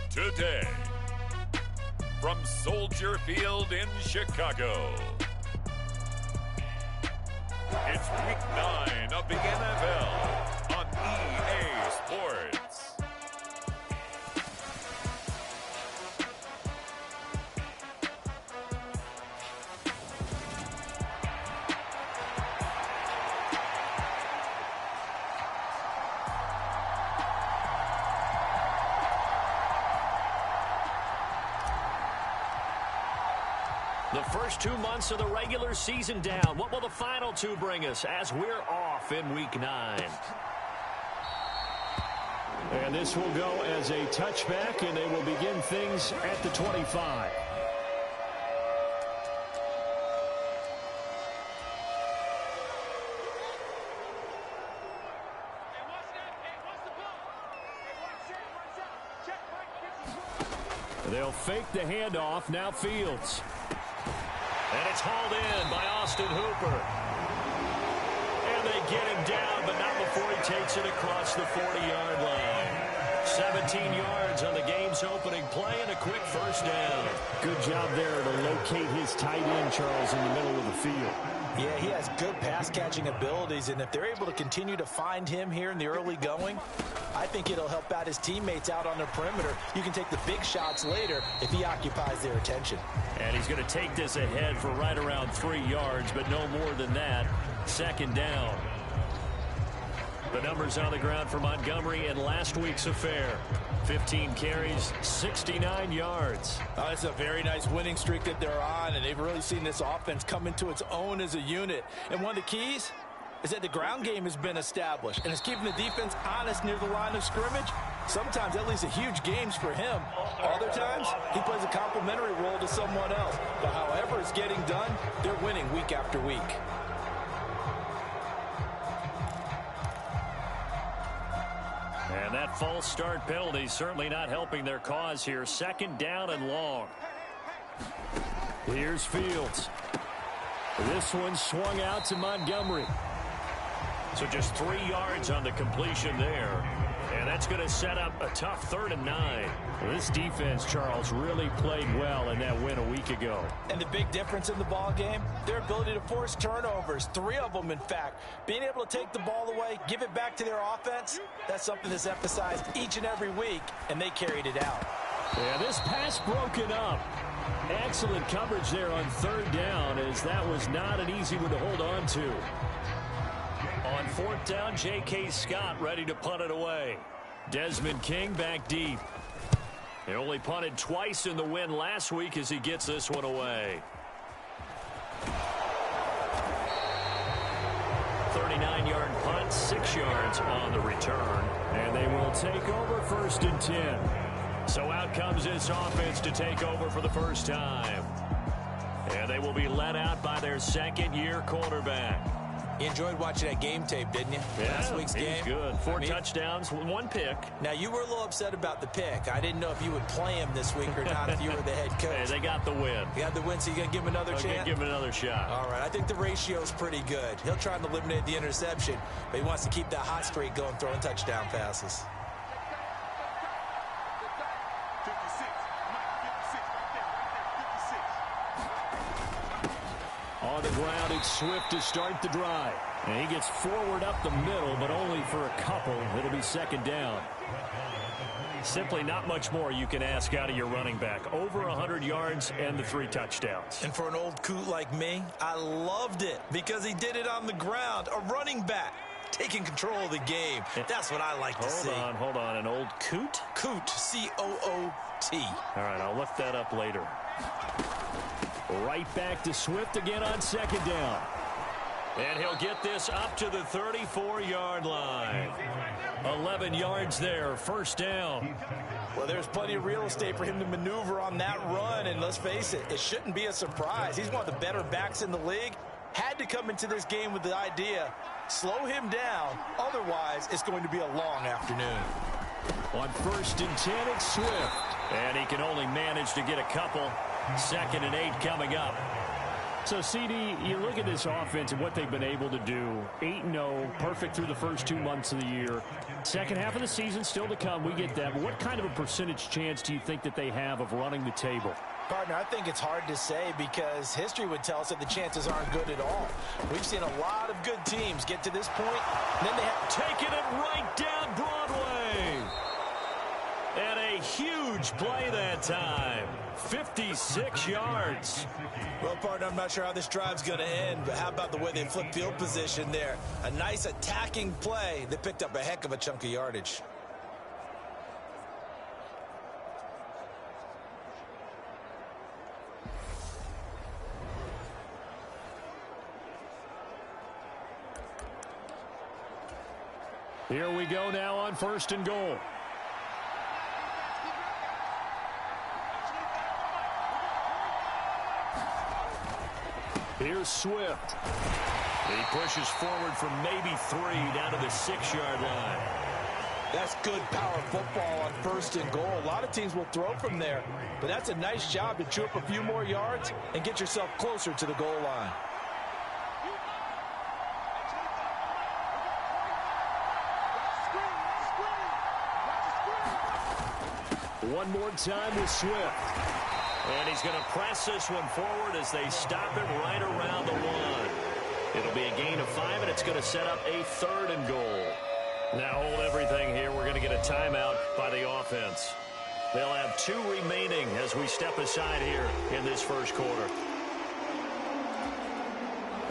Today, from Soldier Field in Chicago, it's Week 9 of the NFL on EA Sports. The first 2 months of the regular season down. What will the final 2 bring us as we're off in Week 9? And this will go as a touchback, and they will begin things at the 25. They'll fake the handoff. Now Fields. And it's hauled in by Austin Hooper. And they get him down, but not before he takes it across the 40-yard line. 17 yards on the game's opening play and a quick first down. Good job there to locate his tight end, Charles, in the middle of the field. Yeah, he has good pass-catching abilities, and if they're able to continue to find him here in the early going, I think it'll help out his teammates out on the perimeter. You can take the big shots later if he occupies their attention. And he's going to take this ahead for right around 3 yards, but no more than that. Second down. The numbers on the ground for Montgomery in last week's affair. 15 carries, 69 yards. Oh, it's a very nice winning streak that they're on, and they've really seen this offense come into its own as a unit. And one of the keys is that the ground game has been established, and it's keeping the defense honest near the line of scrimmage. Sometimes that leads to huge games for him. Other times, he plays a complementary role to someone else. But however it's getting done, they're winning week after week. And that false start penalty certainly not helping their cause here. Second down and long. Here's Fields. This one swung out to Montgomery. So just 3 yards on the completion there. And that's going to set up a tough 3rd and 9. Well, this defense, Charles, really played well in that win a week ago. And the big difference in the ball game, their ability to force turnovers, 3 of them, in fact. Being able to take the ball away, give it back to their offense, that's something that's emphasized each and every week, and they carried it out. Yeah, this pass broken up. Excellent coverage there on 3rd down, as that was not an easy one to hold on to. On 4th down, J.K. Scott ready to punt it away. Desmond King back deep. He only punted twice in the win last week as he gets this one away. 39-yard punt, 6 yards on the return. And they will take over 1st and 10. So out comes this offense to take over for the first time. And they will be led out by their second-year quarterback. You enjoyed watching that game tape, didn't you? Yeah, last week's game. Good. 4 touchdowns, 1 pick. Now, you were a little upset about the pick. I didn't know if you would play him this week or not if you were the head coach. Hey, they got the win. You got the win, so you're going to give him another chance? Give him another shot. All right, I think the ratio is pretty good. He'll try and eliminate the interception, but he wants to keep that hot streak going, throwing touchdown passes. On the ground, it's Swift to start the drive. And he gets forward up the middle, but only for a couple. It'll be 2nd down. Simply not much more you can ask out of your running back. Over 100 yards and the 3 touchdowns. And for an old coot like me, I loved it because he did it on the ground. A running back taking control of the game. That's what I like to see. Hold on. An old coot? Coot, C-O-O-T. All right, I'll look that up later. Right back to Swift again on 2nd down. And he'll get this up to the 34-yard line. 11 yards there, 1st down. Well, there's plenty of real estate for him to maneuver on that run, and let's face it, it shouldn't be a surprise. He's one of the better backs in the league. Had to come into this game with the idea, slow him down, otherwise it's going to be a long afternoon. On 1st and 10, it's Swift. And he can only manage to get a couple. 2nd and 8 coming up. So, CD, you look at this offense and what they've been able to do. 8-0, perfect through the first 2 months of the year. Second half of the season still to come. We get that. But what kind of a percentage chance do you think that they have of running the table? Partner, I think it's hard to say because history would tell us that the chances aren't good at all. We've seen a lot of good teams get to this point, and then they have taken it right down Broadway. And a huge play that time. 56 yards. Well, partner, I'm not sure how this drive's going to end, but how about the way they flip field position there? A nice attacking play. They picked up a heck of a chunk of yardage. Here we go now on 1st and goal. Here's Swift. He pushes forward from maybe 3 down to the 6-yard line. That's good power football on 1st and goal. A lot of teams will throw from there, but that's a nice job to chew up a few more yards and get yourself closer to the goal line. One more time with Swift. And he's going to press this one forward as they stop him right around the 1. It'll be a gain of 5, and it's going to set up a 3rd and goal. Now hold everything here. We're going to get a timeout by the offense. They'll have 2 remaining as we step aside here in this first quarter.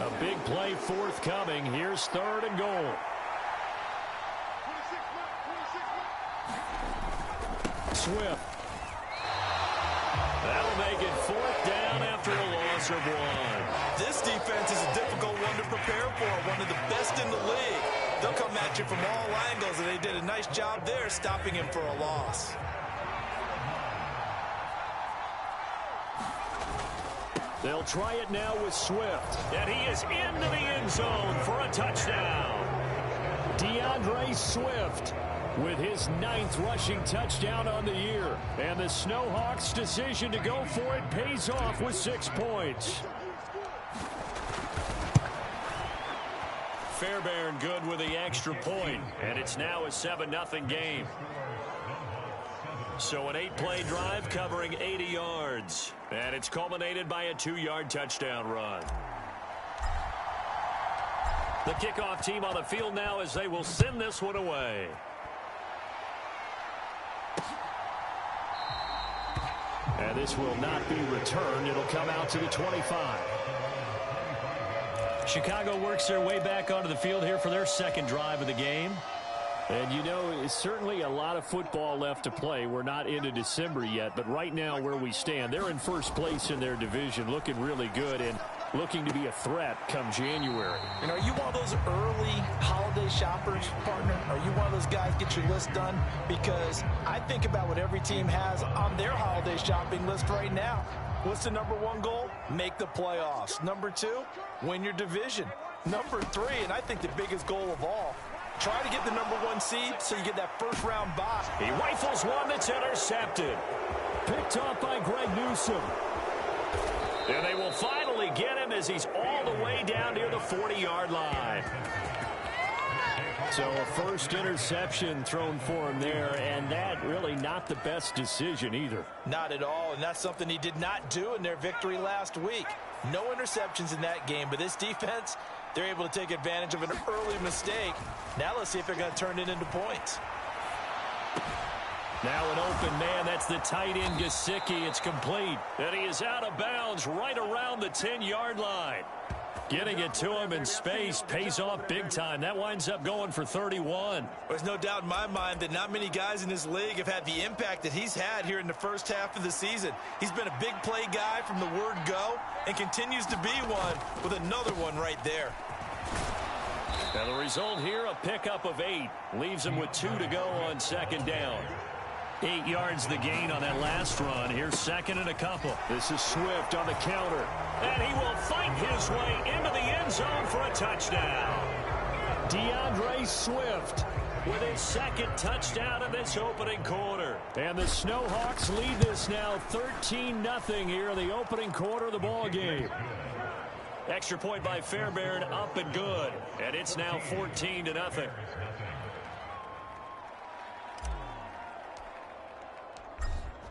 A big play forthcoming. Here's 3rd and goal. Swift. That'll make it 4th down after a loss of 1. This defense is a difficult one to prepare for, one of the best in the league. They'll come at you from all angles, and they did a nice job there stopping him for a loss. They'll try it now with Swift. And he is into the end zone for a touchdown. DeAndre Swift with his 9th rushing touchdown on the year. And the Snowhawks' decision to go for it pays off with 6 points. Fairbairn good with the extra point, and it's now a 7-0 game. So an 8-play drive covering 80 yards, and it's culminated by a 2-yard touchdown run. The kickoff team on the field now as they will send this one away. And this will not be returned. It'll come out to the 25. Chicago works their way back onto the field here for their 2nd drive of the game. And, you know, it's certainly a lot of football left to play. We're not into December yet, but right now where we stand, they're in 1st place in their division, looking really good and looking to be a threat come January. You know, are you one of those early holiday shoppers, partner? Are you one of those guys get your list done? Because I think about what every team has on their holiday shopping list right now. What's the number 1 goal? Make the playoffs. Number 2, win your division. Number 3, and I think the biggest goal of all, try to get the number 1 seed so you get that 1st-round bye. He rifles one that's intercepted. Picked off by Greg Newsome. And they will finally get him as he's all the way down near the 40-yard line. So a 1st interception thrown for him there, and that really not the best decision either. Not at all, and that's something he did not do in their victory last week. No interceptions in that game, but this defense, they're able to take advantage of an early mistake. Now let's see if they're going to turn it into points. Now an open man, that's the tight end Gesicki. It's complete. And he is out of bounds right around the 10-yard line. Getting it to him in space pays off big time. That winds up going for 31. There's no doubt in my mind that not many guys in this league have had the impact that he's had here in the 1st half of the season. He's been a big play guy from the word go and continues to be one with another one right there. And the result here, a pickup of 8. Leaves him with 2 to go on 2nd down. 8 yards the gain on that last run. Here's 2nd and a couple. This is Swift on the counter. And he will fight his way into the end zone for a touchdown. DeAndre Swift with his 2nd touchdown in this opening quarter. And the Snowhawks lead this now 13-0 here in the opening quarter of the ball game. Extra point by Fairbairn, up and good. And it's now 14-0.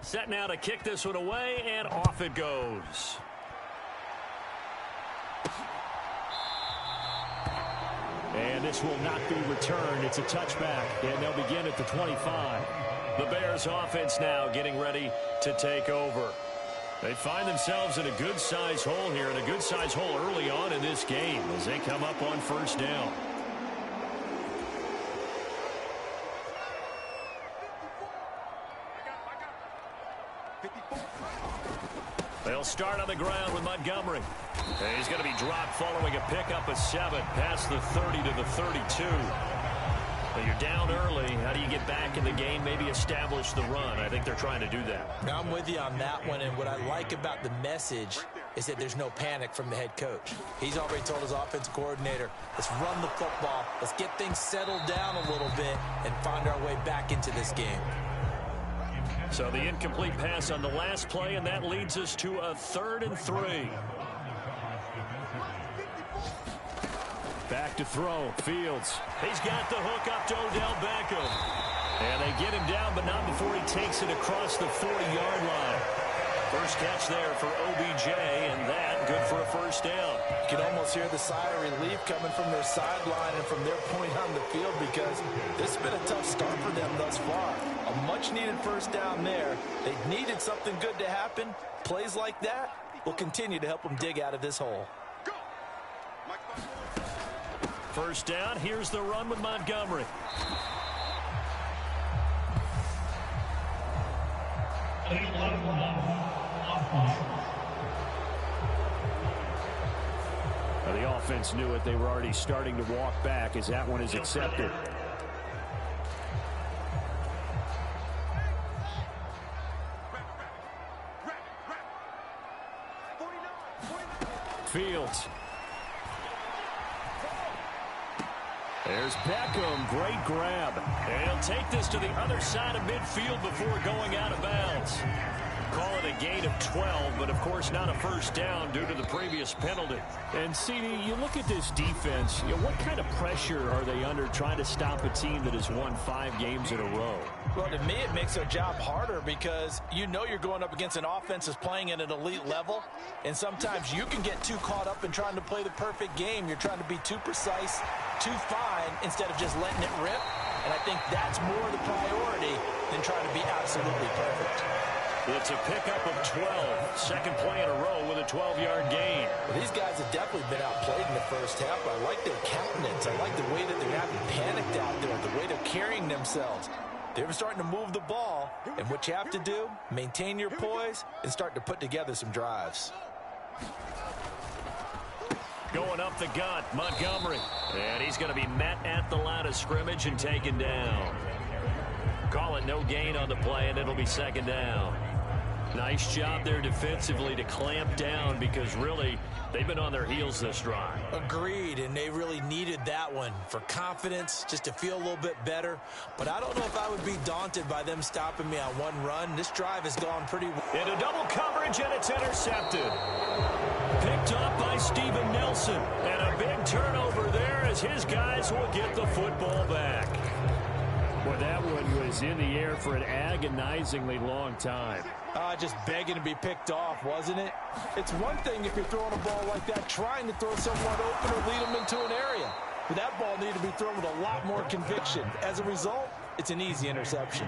Set now to kick this one away, and off it goes. And this will not be returned. It's a touchback, and they'll begin at the 25. The Bears offense now getting ready to take over. They find themselves in a good-sized hole here, and a good-sized hole early on in this game as they come up on first down. They'll start on the ground with Montgomery. And he's going to be dropped following a pickup of 7 past the 30 to the 32. But you're down early. How do you get back in the game, maybe establish the run? I think they're trying to do that. Now, I'm with you on that one, and what I like about the message is that there's no panic from the head coach. He's already told his offense coordinator, let's run the football, let's get things settled down a little bit and find our way back into this game. So the incomplete pass on the last play, and that leads us to a 3rd and 3. Back to throw. Fields. He's got the hook up to Odell Beckham. And they get him down, but not before he takes it across the 40-yard line. First catch there for OBJ, and that good for a first down. You can almost hear the sigh of relief coming from their sideline and from their point on the field, because this has been a tough start for them thus far. A much-needed first down there. They needed something good to happen. Plays like that will continue to help them dig out of this hole. First down, here's the run with Montgomery. The offense knew it. They were already starting to walk back as that one is accepted. Fields. There's Beckham. Great grab. And he'll take this to the other side of midfield before going out of bounds. Call it a gain of 12, but of course not a first down due to the previous penalty. And CD, you look at this defense, what kind of pressure are they under trying to stop a team that has won 5 games in a row? Well, to me, it makes their job harder because you know you're going up against an offense that's playing at an elite level, and sometimes you can get too caught up in trying to play the perfect game. You're trying to be too precise, too fine, instead of just letting it rip, and I think that's more the priority than trying to be absolutely perfect. It's a pickup of 12. Second play in a row with a 12-yard gain. Well, these guys have definitely been outplayed in the first half. I like their countenance. I like the way that they're having panicked out there, the way they're carrying themselves. They're starting to move the ball, and what you have to do, maintain your poise and start to put together some drives. Going up the gut, Montgomery. And he's going to be met at the line of scrimmage and taken down. Call it no gain on the play, and it'll be second down. Nice job there defensively to clamp down because really they've been on their heels this drive. Agreed, and they really needed that one for confidence, just to feel a little bit better. But I don't know if I would be daunted by them stopping me on one run. This drive has gone pretty well. Into double coverage, and it's intercepted. Picked up by Steven Nelson. And a big turnover there as his guys will get the football back. Well, that one was in the air for an agonizingly long time. Just begging to be picked off, wasn't it? It's one thing if you're throwing a ball like that, trying to throw someone open or lead them into an area. But that ball needed to be thrown with a lot more conviction. As a result, it's an easy interception.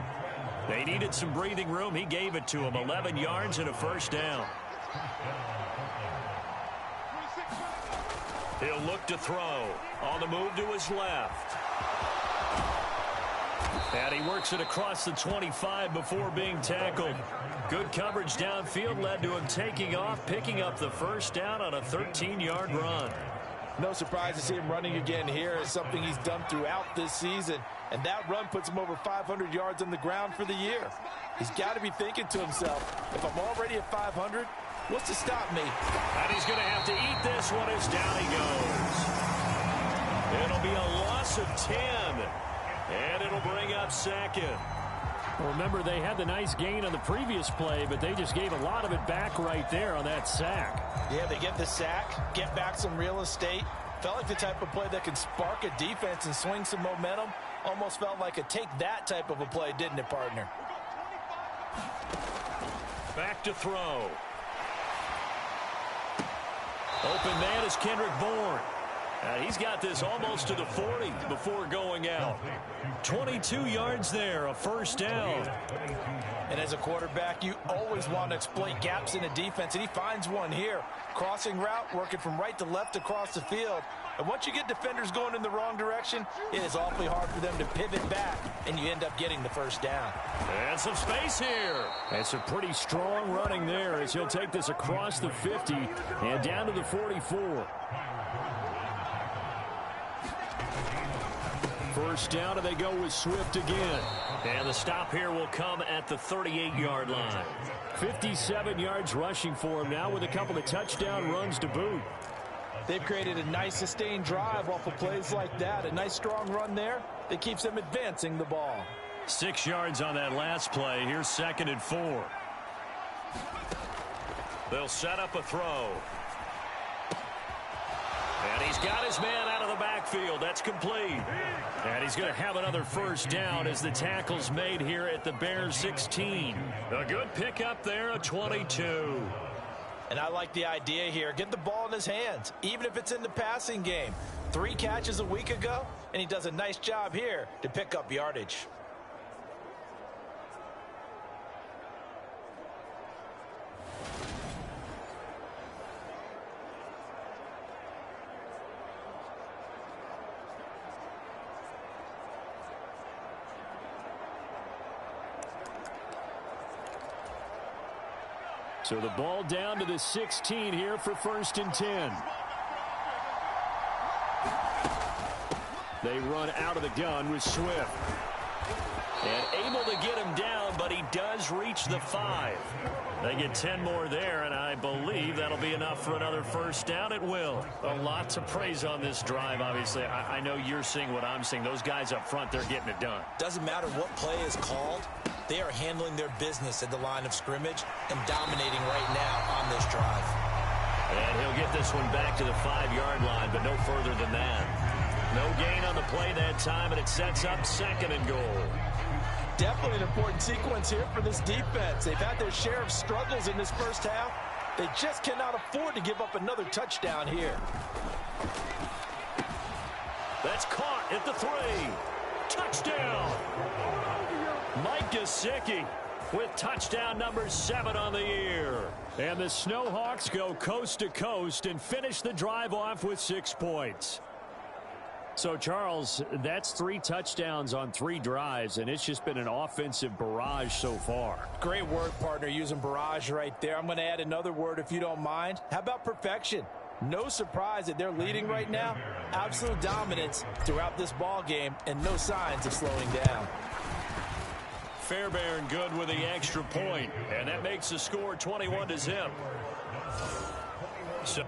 They needed some breathing room. He gave it to them. 11 yards and a first down. He'll look to throw. On the move to his left. And he works it across the 25 before being tackled. Good coverage downfield led to him taking off, picking up the first down on a 13-yard run. No surprise to see him running again here. It's something he's done throughout this season. And that run puts him over 500 yards on the ground for the year. He's got to be thinking to himself, if I'm already at 500, what's to stop me? And he's going to have to eat this one as down he goes. It'll be a loss of 10. And it'll bring up second. Well, remember, they had the nice gain on the previous play, but they just gave a lot of it back right there on that sack. Yeah, they get the sack, get back some real estate. Felt like the type of play that can spark a defense and swing some momentum. Almost felt like a take-that type of a play, didn't it, partner? Back to throw. Open man is Kendrick Bourne. He's got this almost to the 40 before going out. 22 yards there, a first down. And as a quarterback, you always want to exploit gaps in a defense, and he finds one here. Crossing route, working from right to left across the field. And once you get defenders going in the wrong direction, it is awfully hard for them to pivot back, and you end up getting the first down. And some space here. That's a pretty strong running there as he'll take this across the 50 and down to the 44. First down, and they go with Swift again. And the stop here will come at the 38-yard line. 57 yards rushing for him now with a couple of touchdown runs to boot. They've created a nice sustained drive off of plays like that. A nice strong run there that keeps them advancing the ball. 6 yards on that last play. Here's 2nd and 4. They'll set up a throw. And he's got his man out of the backfield. That's complete. And he's going to have another first down as the tackle's made here at the Bears 16. A good pickup there, a 22. And I like the idea here. Get the ball in his hands, even if it's in the passing game. 3 catches a week ago, and he does a nice job here to pick up yardage. So the ball down to the 16 here for 1st and 10. They run out of the gun with Swift. And able to get him down, but he does reach the 5. They get 10 more there, and I believe that'll be enough for another first down. It will. A lot to praise on this drive, obviously. I know you're seeing what I'm seeing. Those guys up front, they're getting it done. Doesn't matter what play is called. They are handling their business at the line of scrimmage and dominating right now on this drive. And he'll get this one back to the 5-yard line, but no further than that. No gain on the play that time, and it sets up 2nd and goal. Definitely an important sequence here for this defense. They've had their share of struggles in this first half. They just cannot afford to give up another touchdown here. That's caught at the 3. Touchdown! Mike Gesicki with touchdown number 7 on the year. And the Snowhawks go coast to coast and finish the drive off with 6 points. So, Charles, that's 3 touchdowns on 3 drives, and it's just been an offensive barrage so far. Great work, partner, using barrage right there. I'm going to add another word if you don't mind. How about perfection? No surprise that they're leading right now. Absolute dominance throughout this ball game and no signs of slowing down. Fairbairn good with the extra point, and that makes the score 21-0. So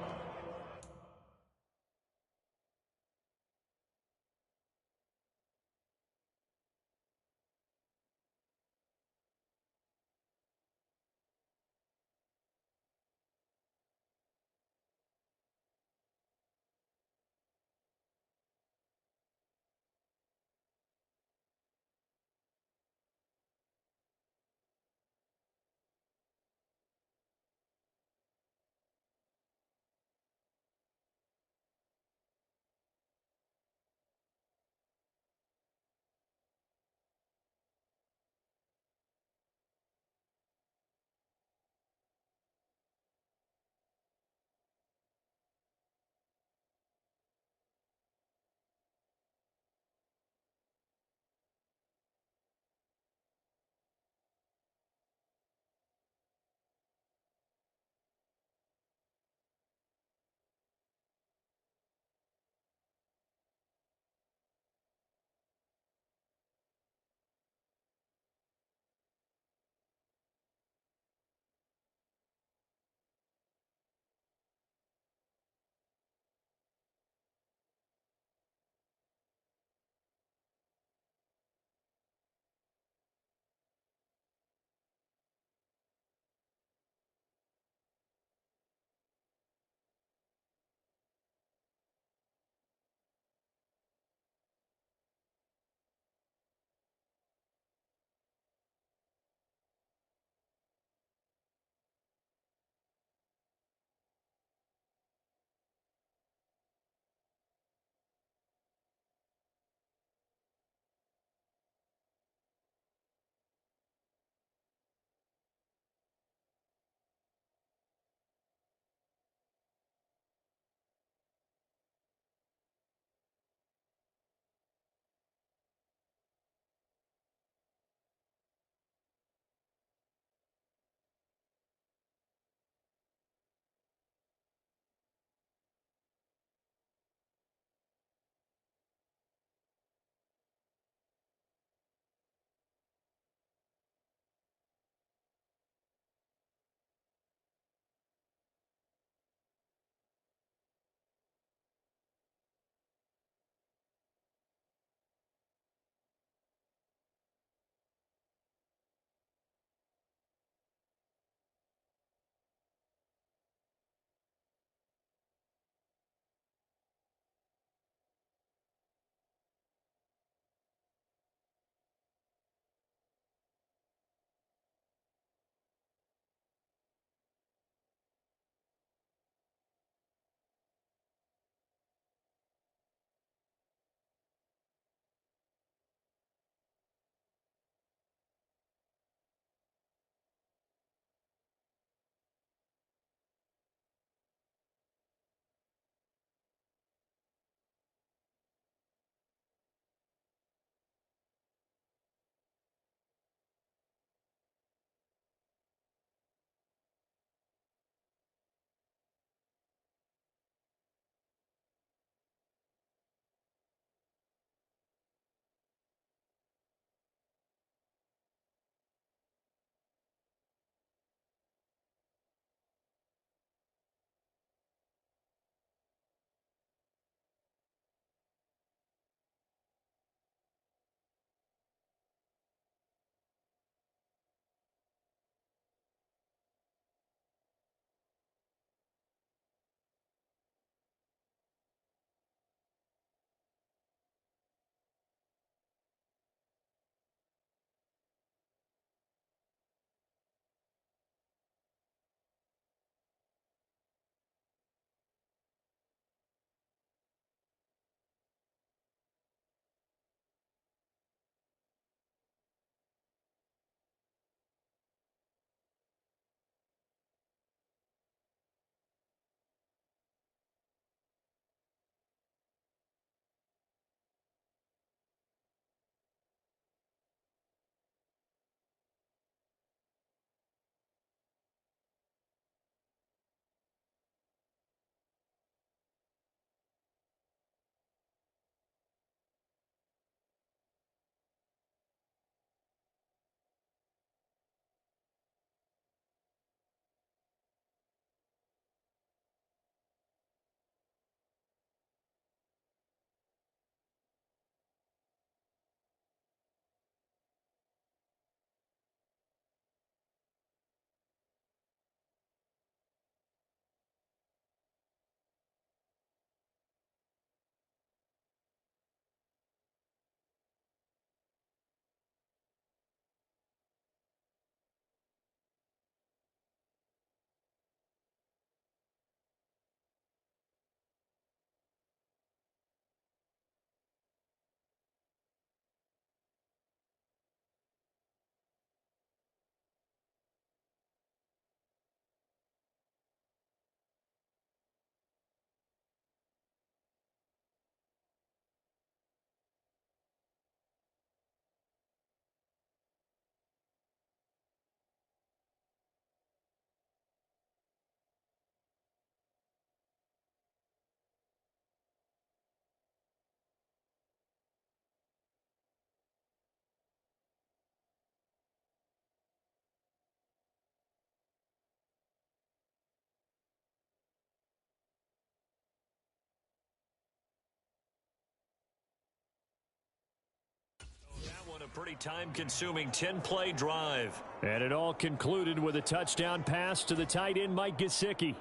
a pretty time-consuming 10-play drive. And it all concluded with a touchdown pass to the tight end, Mike Gesicki.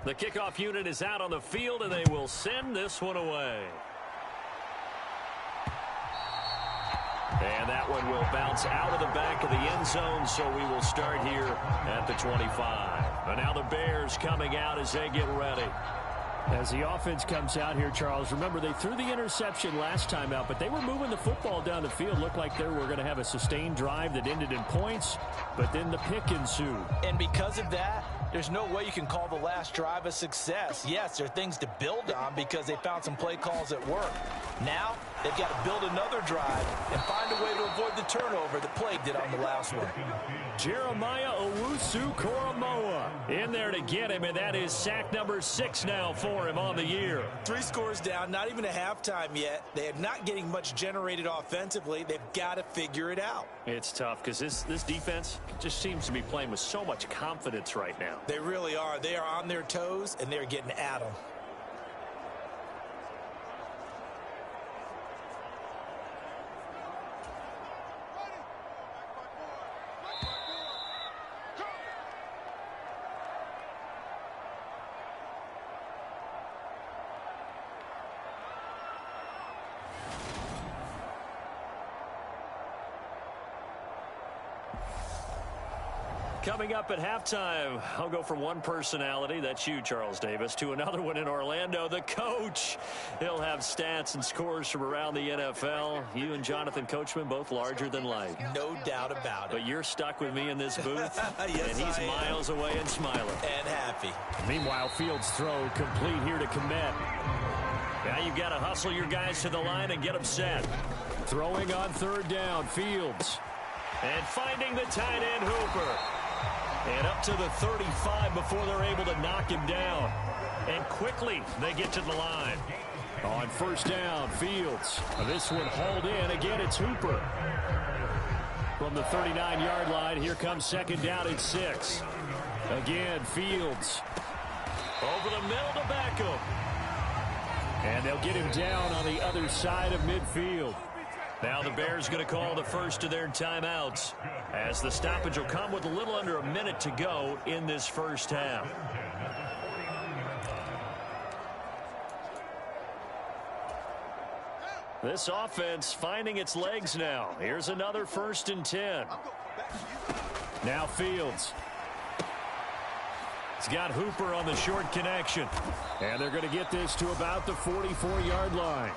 The kickoff unit is out on the field, and they will send this one away. And that one will bounce out of the back of the end zone, so we will start here at the 25. And now the Bears coming out as they get ready. As the offense comes out here, Charles, remember they threw the interception last time out, but they were moving the football down the field. Looked like they were going to have a sustained drive that ended in points, but then the pick ensued. And because of that, there's no way you can call the last drive a success. Yes, there are things to build on because they found some play calls at work. Now, they've got to build another drive and find a way to avoid the turnover that Plague did on the last one. Jeremiah Owusu-Koramoah in there to get him, and that is sack number 6 now for him on the year. 3 scores down, not even a halftime yet. They are not getting much generated offensively. They've got to figure it out. It's tough because this defense just seems to be playing with so much confidence right now. They really are. They are on their toes, and they're getting at them. Coming up at halftime, I'll go from one personality, that's you, Charles Davis, to another one in Orlando, the coach. He'll have stats and scores from around the NFL. You and Jonathan Coachman, both larger than life. No doubt about it. But you're stuck with me in this booth, yes, and he's miles away and smiling. And happy. Meanwhile, Fields' throw complete here to Kmet. Now you've got to hustle your guys to the line and get them set. Throwing on 3rd down, Fields. And finding the tight end, Hooper. And up to the 35 before they're able to knock him down. And quickly, they get to the line. On 1st down, Fields. This one hauled in. Again, it's Hooper. From the 39-yard line, here comes 2nd down and 6. Again, Fields. Over the middle to Beckham. And they'll get him down on the other side of midfield. Now the Bears going to call the first of their timeouts, as the stoppage will come with a little under a minute to go in this first half. This offense finding its legs now. Here's another 1st and 10. Now Fields. He's got Hooper on the short connection. And they're going to get this to about the 44-yard line.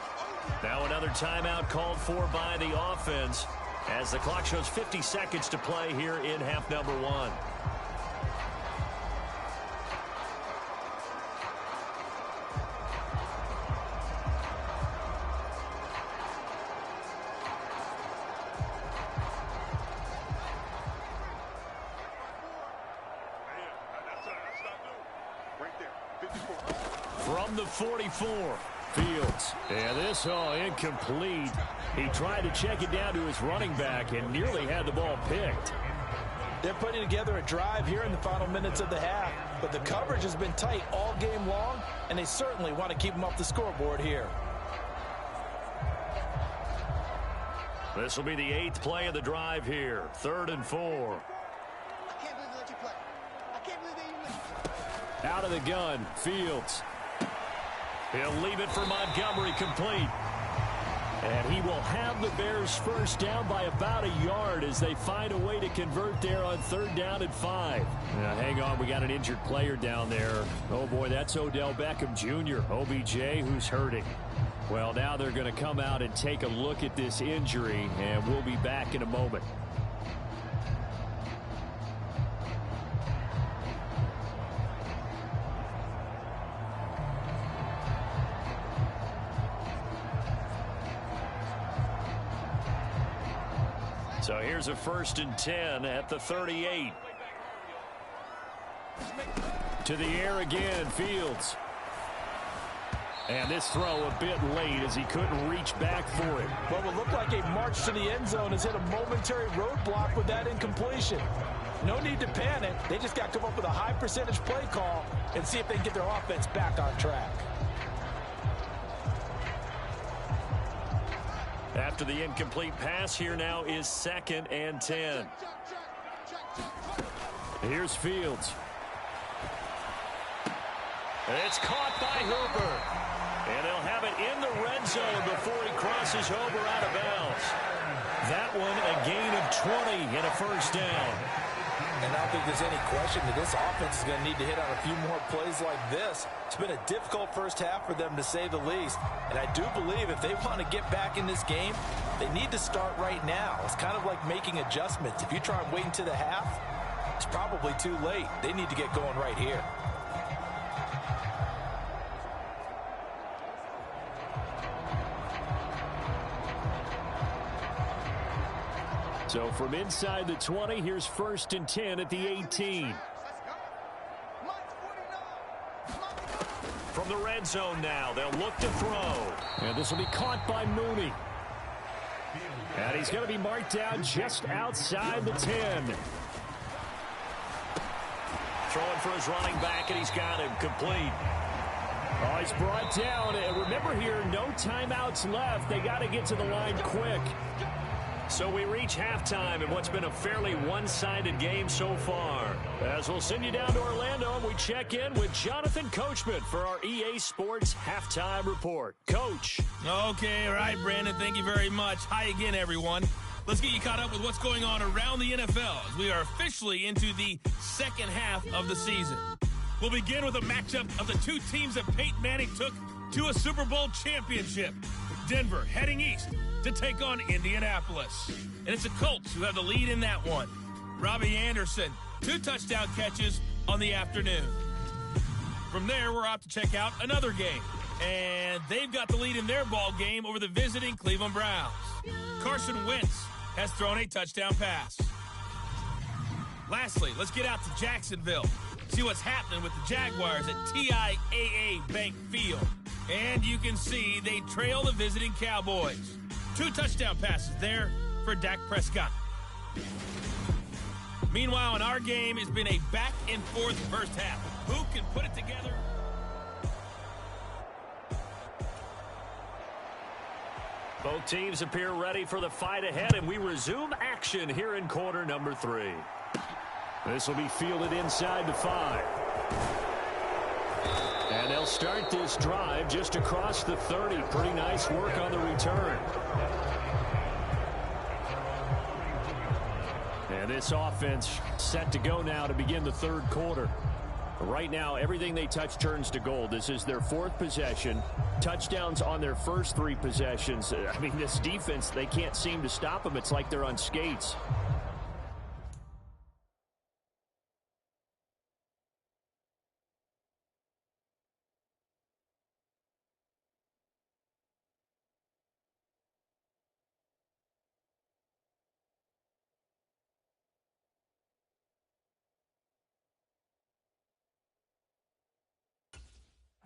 Now another timeout called for by the offense as the clock shows 50 seconds to play here in half number 1. From the 44. Fields. And this all incomplete. He tried to check it down to his running back and nearly had the ball picked. They're putting together a drive here in the final minutes of the half, but the coverage has been tight all game long, and they certainly want to keep them off the scoreboard here. This will be the 8th play of the drive here. 3rd and 4. I can't believe they let you play. I can't believe they even... Out of the gun, Fields. He'll leave it for Montgomery, complete. And he will have the Bears first down by about a yard as they find a way to convert there on 3rd down and 5. Now, hang on, we got an injured player down there. Oh, boy, that's Odell Beckham Jr., OBJ, who's hurting. Well, now they're going to come out and take a look at this injury, and we'll be back in a moment. So here's a 1st and 10 at the 38. To the air again, Fields. And this throw a bit late as he couldn't reach back for it. What will look like a march to the end zone has hit a momentary roadblock with that incompletion. No need to panic. They just got to come up with a high percentage play call and see if they can get their offense back on track. After the incomplete pass, here now is 2nd and 10. Here's Fields. It's caught by Hooper. And he'll have it in the red zone before he crosses over out of bounds. That one a gain of 20 and a first down. And I don't think there's any question that this offense is going to need to hit on a few more plays like this. It's been a difficult first half for them, to say the least. And I do believe if they want to get back in this game, they need to start right now. It's kind of like making adjustments. If you try and wait until the half, it's probably too late. They need to get going right here. So from inside the 20, here's 1st and 10 at the 18. From the red zone now, they'll look to throw. And this will be caught by Mooney. And he's going to be marked down just outside the 10. Throwing for his running back, and he's got him complete. Oh, he's brought down. And remember here, no timeouts left. They got to get to the line quick. So we reach halftime in what's been a fairly one-sided game so far. As we'll send you down to Orlando, and we check in with Jonathan Coachman for our EA Sports Halftime Report. Coach. Okay, all right, Brandon, thank you very much. Hi again, everyone. Let's get you caught up with what's going on around the NFL as we are officially into the second half of the season. We'll begin with a matchup of the two teams that Peyton Manning took to a Super Bowl championship. Denver heading east to take on Indianapolis. And it's the Colts who have the lead in that one. Robbie Anderson, 2 touchdown catches on the afternoon. From there, we're out to check out another game. And they've got the lead in their ball game over the visiting Cleveland Browns. Carson Wentz has thrown a touchdown pass. Lastly, let's get out to Jacksonville. See what's happening with the Jaguars at TIAA Bank Field. And you can see they trail the visiting Cowboys. 2 touchdown passes there for Dak Prescott. Meanwhile, in our game, it's been a back-and-forth first half. Who can put it together? Both teams appear ready for the fight ahead, and we resume action here in quarter number 3. This will be fielded inside the 5. And they'll start this drive just across the 30. Pretty nice work on the return. And this offense set to go now to begin the 3rd quarter. Right now, everything they touch turns to gold. This is their 4th possession. Touchdowns on their first 3 possessions. I mean, this defense, they can't seem to stop them. It's like they're on skates.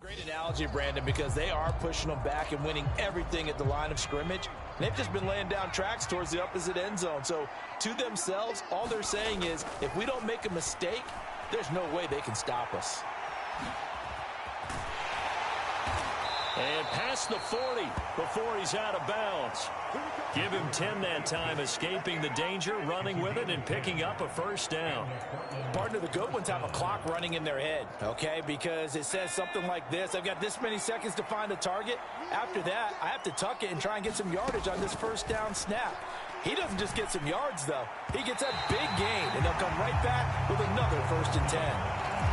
Great analogy, Brandon, because they are pushing them back and winning everything at the line of scrimmage. And they've just been laying down tracks towards the opposite end zone. So to themselves, all they're saying is, if we don't make a mistake, there's no way they can stop us. And past the 40 before he's out of bounds. Give him 10 that time, escaping the danger, running with it, and picking up a first down. Partner, the good ones have a clock running in their head, okay? Because it says something like this: I've got this many seconds to find a target. After that, I have to tuck it and try and get some yardage on this first down snap. He doesn't just get some yards, though. He gets a big gain, and they'll come right back with another 1st and 10.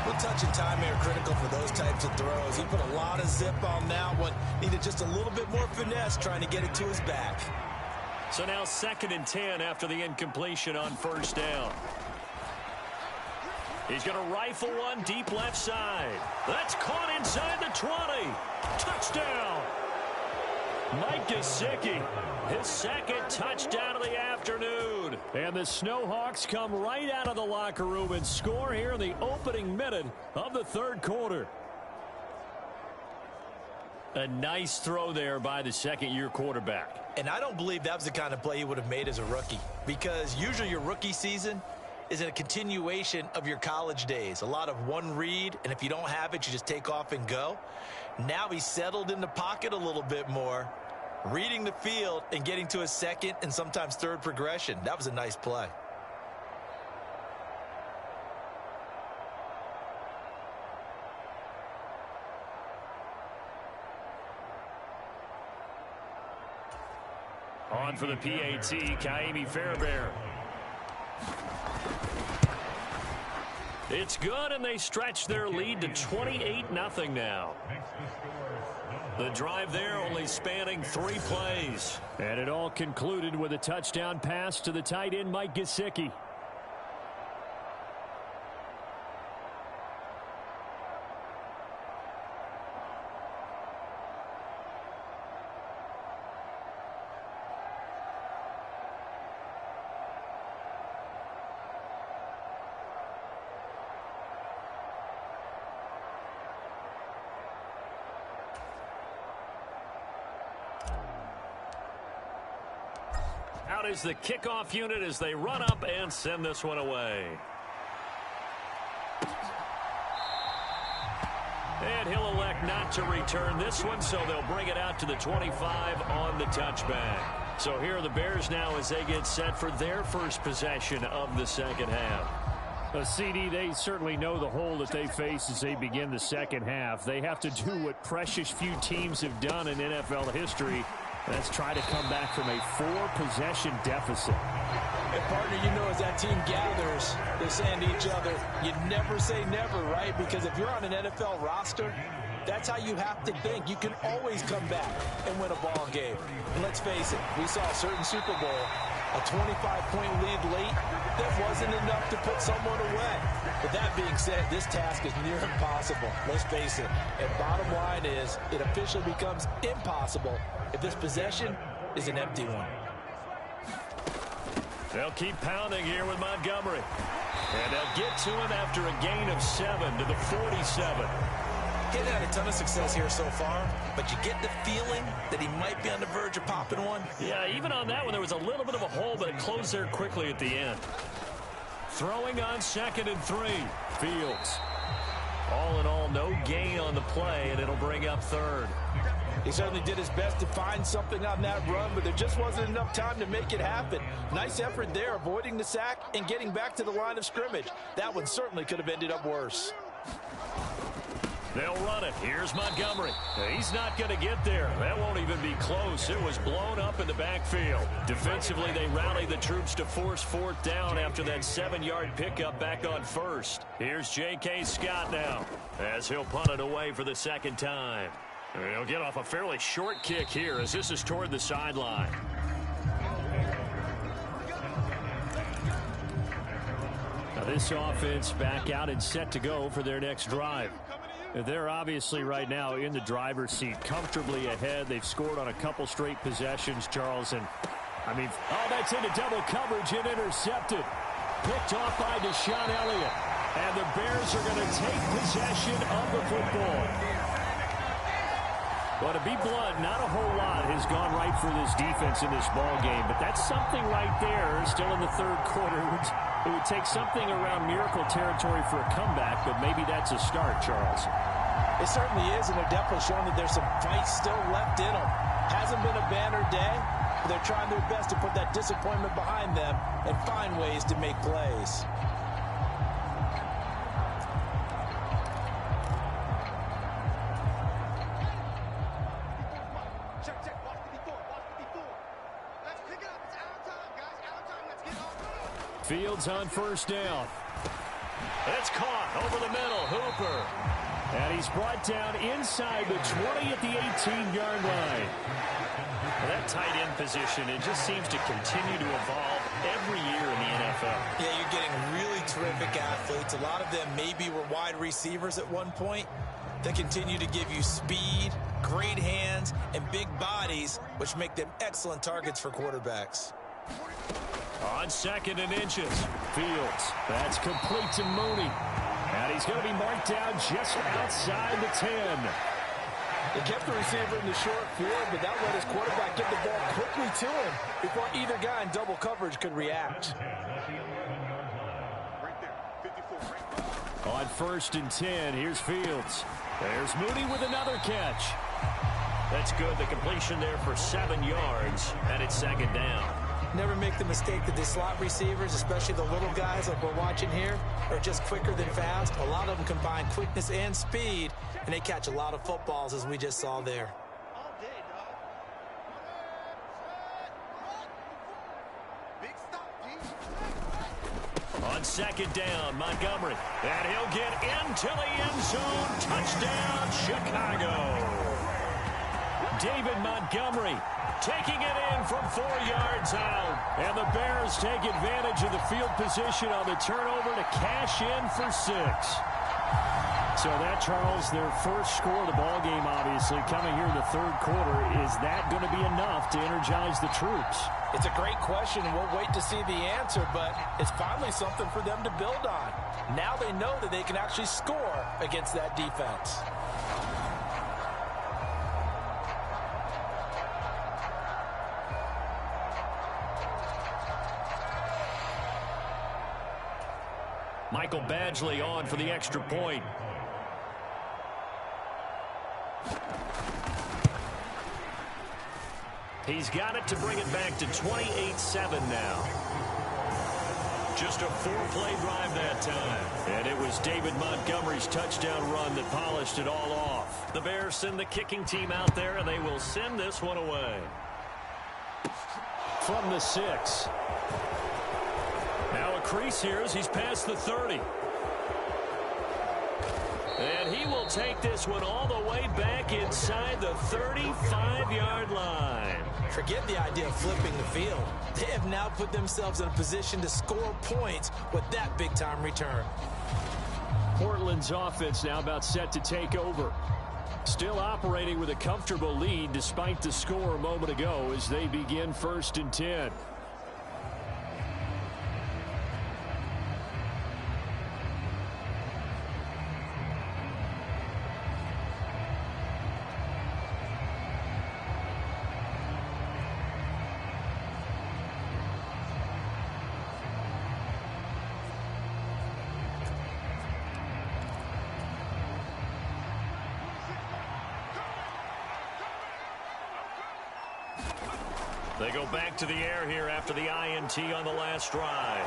Well, touch and time are critical for those types of throws. He put a lot of zip on that one. Needed just a little bit more finesse trying to get it to his back. So now 2nd and 10 after the incompletion on first down. He's going to rifle one deep left side. That's caught inside the 20. Touchdown. Mike Gesicki, his 2nd touchdown of the afternoon. And the Snowhawks come right out of the locker room and score here in the opening minute of the 3rd quarter. A nice throw there by the 2nd-year quarterback. And I don't believe that was the kind of play he would have made as a rookie, because usually your rookie season is a continuation of your college days. A lot of one read, and if you don't have it, you just take off and go. Now he's settled in the pocket a little bit more, reading the field and getting to a second and sometimes third progression. That was a nice play. On for the PAT, Kaimi Fairbairn. It's good, and they stretch their lead to 28-0 now. The drive there only spanning 3 plays. And it all concluded with a touchdown pass to the tight end, Mike Gesicki. Out is the kickoff unit as they run up and send this one away. And he'll elect not to return this one, so they'll bring it out to the 25 on the touchback. So here are the Bears now as they get set for their first possession of the second half. CD, they certainly know the hole that they face as they begin the second half. They have to do what precious few teams have done in NFL history. Let's try to come back from a 4-possession deficit. And partner, you know, as that team gathers, they're saying to each other, you never say never, right? Because if you're on an NFL roster, that's how you have to think. You can always come back and win a ball game. And let's face it, we saw a certain Super Bowl, a 25-point lead late, that wasn't enough to put someone away. But that being said, this task is near impossible. Let's face it. And bottom line is, it officially becomes impossible if this possession is an empty one. They'll keep pounding here with Montgomery. And they'll get to him after a gain of 7 to the 47. He's had a ton of success here so far, but you get the feeling that he might be on the verge of popping one. Yeah, even on that one, there was a little bit of a hole, but it closed there quickly at the end. Throwing on 2nd and 3. Fields. All in all, no gain on the play, and it'll bring up 3rd. He certainly did his best to find something on that run, but there just wasn't enough time to make it happen. Nice effort there, avoiding the sack and getting back to the line of scrimmage. That one certainly could have ended up worse. They'll run it. Here's Montgomery. He's not going to get there. That won't even be close. It was blown up in the backfield. Defensively, they rally the troops to force 4th down after that 7-yard pickup back on 1st. Here's J.K. Scott now as he'll punt it away for the 2nd time. He'll get off a fairly short kick here as this is toward the sideline. Now this offense back out and set to go for their next drive. They're obviously right now in the driver's seat, comfortably ahead. They've scored on a couple straight possessions, Charles. And, I mean, that's into double coverage and intercepted. Picked off by Deshaun Elliott. And the Bears are going to take possession of the football. Well, to be blunt, not a whole lot has gone right for this defense in this ball game, but that's something right there. Still in the 3rd quarter. It would take something around miracle territory for a comeback, but maybe that's a start, Charles. It certainly is, and they're definitely showing that there's some fight still left in them. Hasn't been a banner day, but they're trying their best to put that disappointment behind them and find ways to make plays. Fields on 1st down. It's caught over the middle. Hooper. And he's brought down inside the 20 at the 18-yard line. Well, that tight end position, it just seems to continue to evolve every year in the NFL. Yeah, you're getting really terrific athletes. A lot of them maybe were wide receivers at one point. They continue to give you speed, great hands, and big bodies, which make them excellent targets for quarterbacks. On 2nd and inches. Fields. That's complete to Mooney. And he's going to be marked down just outside the 10. They kept the receiver in the short field, but that let his quarterback get the ball quickly to him before either guy in double coverage could react. On 1st and 10, here's Fields. There's Mooney with another catch. That's good. The completion there for 7 yards, and it's second down. Never make the mistake that the slot receivers, especially the little guys like we're watching here, are just quicker than fast. A lot of them combine quickness and speed, and they catch a lot of footballs, as we just saw there. On second down, Montgomery. And he'll get into the end zone. Touchdown, Chicago. David Montgomery taking it in from 4 yards out. And the Bears take advantage of the field position on the turnover to cash in for 6. So that, Charles, their first score of the ball game, obviously, coming here in the third quarter. Is that going to be enough to energize the troops? It's a great question, and we'll wait to see the answer, but it's finally something for them to build on. Now they know that they can actually score against that defense. Michael Badgley on for the extra point. He's got it to bring it back to 28-7 now. Just a 4-play drive that time. And it was David Montgomery's touchdown run that polished it all off. The Bears send the kicking team out there, and they will send this one away. From the 6. Now a crease here as he's past the 30. And he will take this one all the way back inside the 35-yard line. Forget the idea of flipping the field. They have now put themselves in a position to score points with that big-time return. Portland's offense now about set to take over. Still operating with a comfortable lead despite the score a moment ago as they begin 1st and 10. They go back to the air here after the INT on the last drive.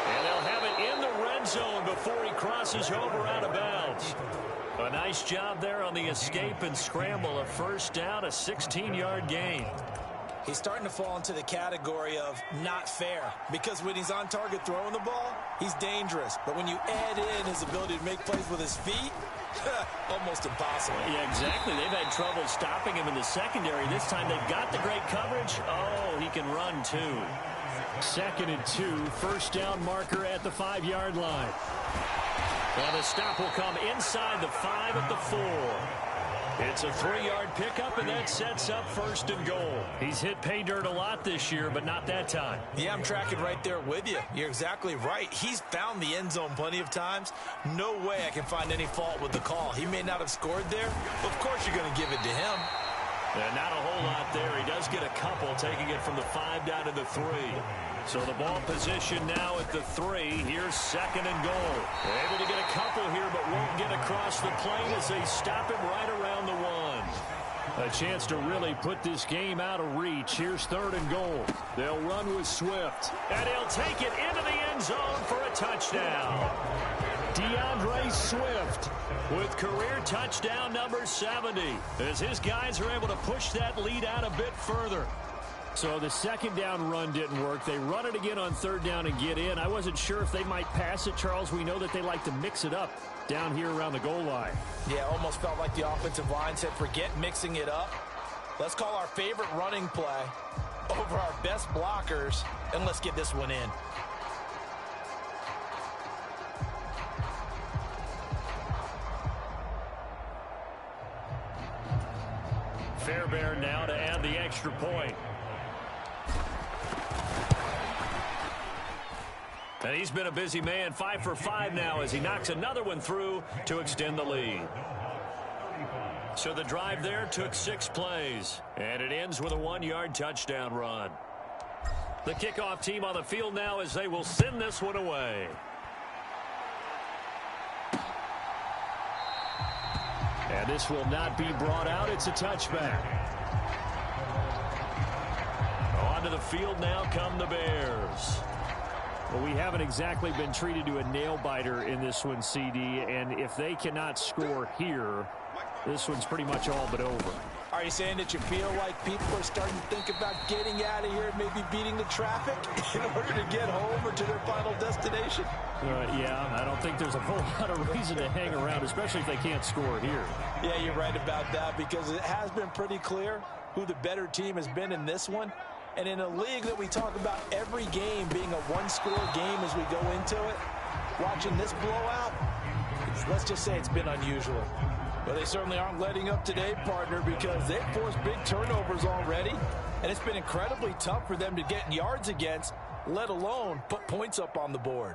And they'll have it in the red zone before he crosses over out of bounds. A nice job there on the escape and scramble. A first down, a 16-yard gain. He's starting to fall into the category of not fair, because when he's on target throwing the ball, he's dangerous. But when you add in his ability to make plays with his feet, almost impossible. Yeah, exactly. They've had trouble stopping him in the secondary. This time they've got the great coverage. Oh, he can run too. 2nd and 2, first down marker at the 5-yard line. Well, the stop will come inside the 5 at the 4. It's a 3-yard pickup, and that sets up 1st and goal. He's hit pay dirt a lot this year, but not that time. Yeah, I'm tracking right there with you. You're exactly right. He's found the end zone plenty of times. No way I can find any fault with the call. He may not have scored there. Of course you're going to give it to him. And not a whole lot there. He does get a couple, taking it from the 5 down to the 3. So the ball position now at the 3. Here's 2nd and goal. Able to get a couple here, but won't get across the plane as they stop him right around the 1. A chance to really put this game out of reach. Here's 3rd and goal. They'll run with Swift. And he'll take it into the end zone for a touchdown. DeAndre Swift with career touchdown number 70, as his guys are able to push that lead out a bit further. So the 2nd down run didn't work. They run it again on 3rd down and get in. I wasn't sure if they might pass it, Charles. We know that they like to mix it up down here around the goal line. Yeah, almost felt like the offensive line said, forget mixing it up. Let's call our favorite running play over our best blockers, and let's get this one in. Fairbairn now to add the extra point. And he's been a busy man, 5 for 5 now as he knocks another one through to extend the lead. So the drive there took 6 plays, and it ends with a 1-yard touchdown run. The kickoff team on the field now as they will send this one away. And this will not be brought out. It's a touchback. Onto the field now come the Bears. Well, we haven't exactly been treated to a nail-biter in this one, CD, and if they cannot score here, this one's pretty much all but over. Are you saying that you feel like people are starting to think about getting out of here, maybe beating the traffic in order to get home or to their final destination? Yeah, I don't think there's a whole lot of reason to hang around, especially if they can't score here. Yeah, you're right about that, because it has been pretty clear who the better team has been in this one. And in a league that we talk about every game being a one-score game as we go into it, watching this blowout, let's just say it's been unusual. But they certainly aren't letting up today, partner, because they've forced big turnovers already, and it's been incredibly tough for them to get yards against, let alone put points up on the board.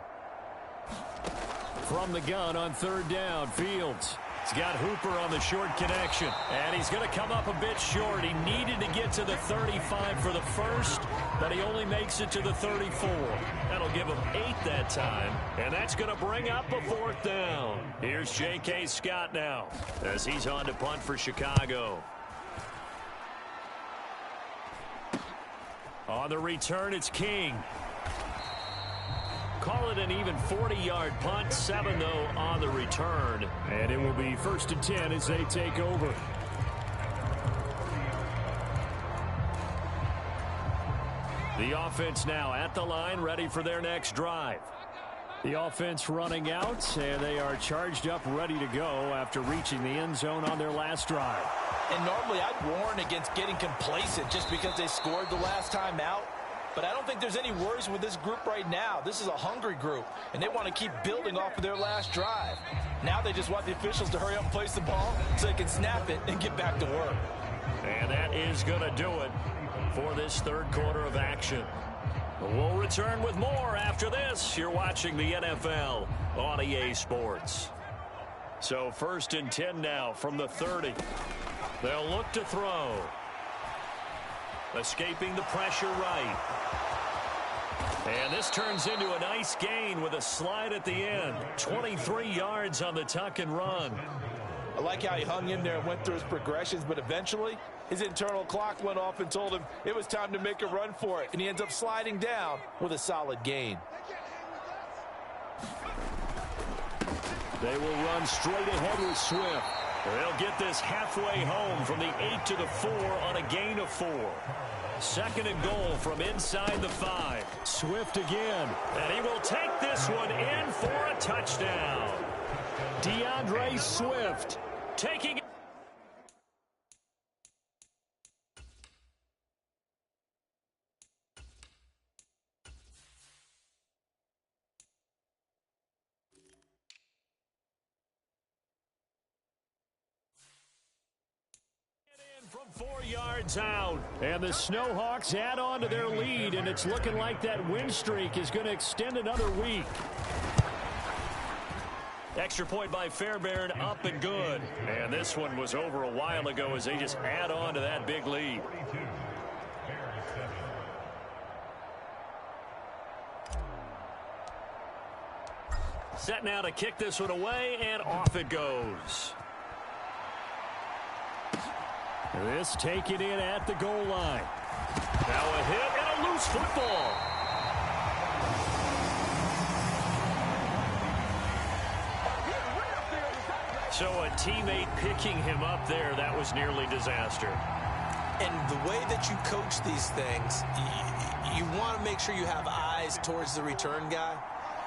From the gun on third down, Fields. He's got Hooper on the short connection, and he's going to come up a bit short. He needed to get to the 35 for the first, but he only makes it to the 34. That'll give him 8 that time, and that's going to bring up a fourth down. Here's J.K. Scott now as he's on to punt for Chicago. On the return, it's King. Call it an even 40-yard punt, 7 though on the return. And it will be 1st and 10 as they take over. The offense now at the line, ready for their next drive. The offense running out, and they are charged up, ready to go after reaching the end zone on their last drive. And normally I'd warn against getting complacent just because they scored the last time out. But I don't think there's any worries with this group right now. This is a hungry group, and they want to keep building off of their last drive. Now they just want the officials to hurry up and place the ball so they can snap it and get back to work. And that is going to do it for this third quarter of action. We'll return with more after this. You're watching the NFL on EA Sports. So 1st and 10 now from the 30. They'll look to throw. Escaping the pressure right. And this turns into a nice gain with a slide at the end. 23 yards on the tuck and run. I like how he hung in there and went through his progressions, but eventually his internal clock went off and told him it was time to make a run for it. And he ends up sliding down with a solid gain. They will run straight ahead with Swift. They'll get this halfway home from the 8 to the 4 on a gain of 4. 2nd and goal from inside the 5. Swift again. And he will take this one in for a touchdown. DeAndre Swift taking it. From 4 yards out, and the Snowhawks add on to their lead, and it's looking like that win streak is going to extend another week. Extra point by Fairbairn, up and good. And this one was over a while ago as they just add on to that big lead. Set now to kick this one away, and off it goes. This taken in at the goal line. Now a hit and a loose football. So a teammate picking him up there, that was nearly disaster. And the way that you coach these things, you want to make sure you have eyes towards the return guy,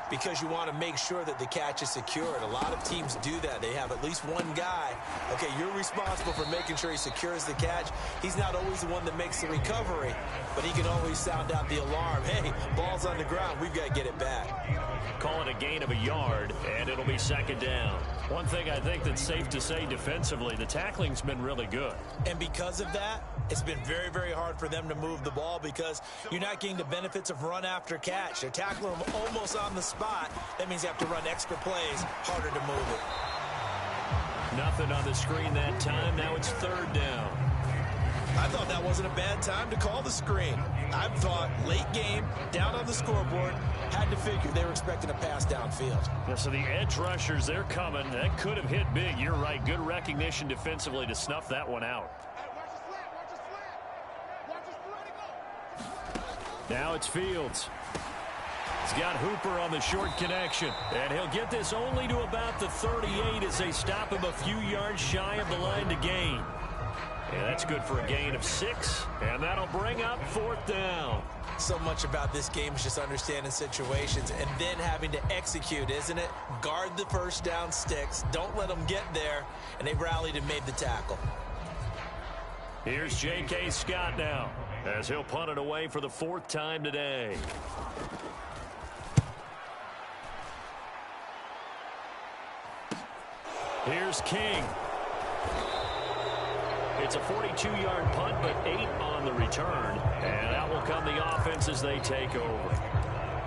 because you want to make sure that the catch is secured. A lot of teams do that. They have at least one guy. Okay, you're responsible for making sure he secures the catch. He's not always the one that makes the recovery, but he can always sound out the alarm. Hey, ball's on the ground. We've got to get it back. Call it a gain of a yard, and it'll be 2nd down. One thing I think that's safe to say defensively, the tackling's been really good. And because of that, it's been very, very hard for them to move the ball because you're not getting the benefits of run after catch. They're tackling them almost on the spot. That means you have to run extra plays, harder to move it. Nothing on the screen that time. Now it's 3rd down. I thought that wasn't a bad time to call the screen. I thought late game, down on the scoreboard, had to figure they were expecting a pass downfield. Yeah, so the edge rushers, they're coming. That could have hit big. You're right. Good recognition defensively to snuff that one out. Now it's Fields. He's got Hooper on the short connection. And he'll get this only to about the 38 as they stop him a few yards shy of the line to gain. And that's good for a gain of 6. And that'll bring up 4th down. So much about this game is just understanding situations and then having to execute, isn't it? Guard the first down sticks. Don't let them get there. And they rallied and made the tackle. Here's J.K. Scott now as he'll punt it away for the 4th time today. Here's King. It's a 42-yard punt, but 8 on the return. And out will come the offense as they take over.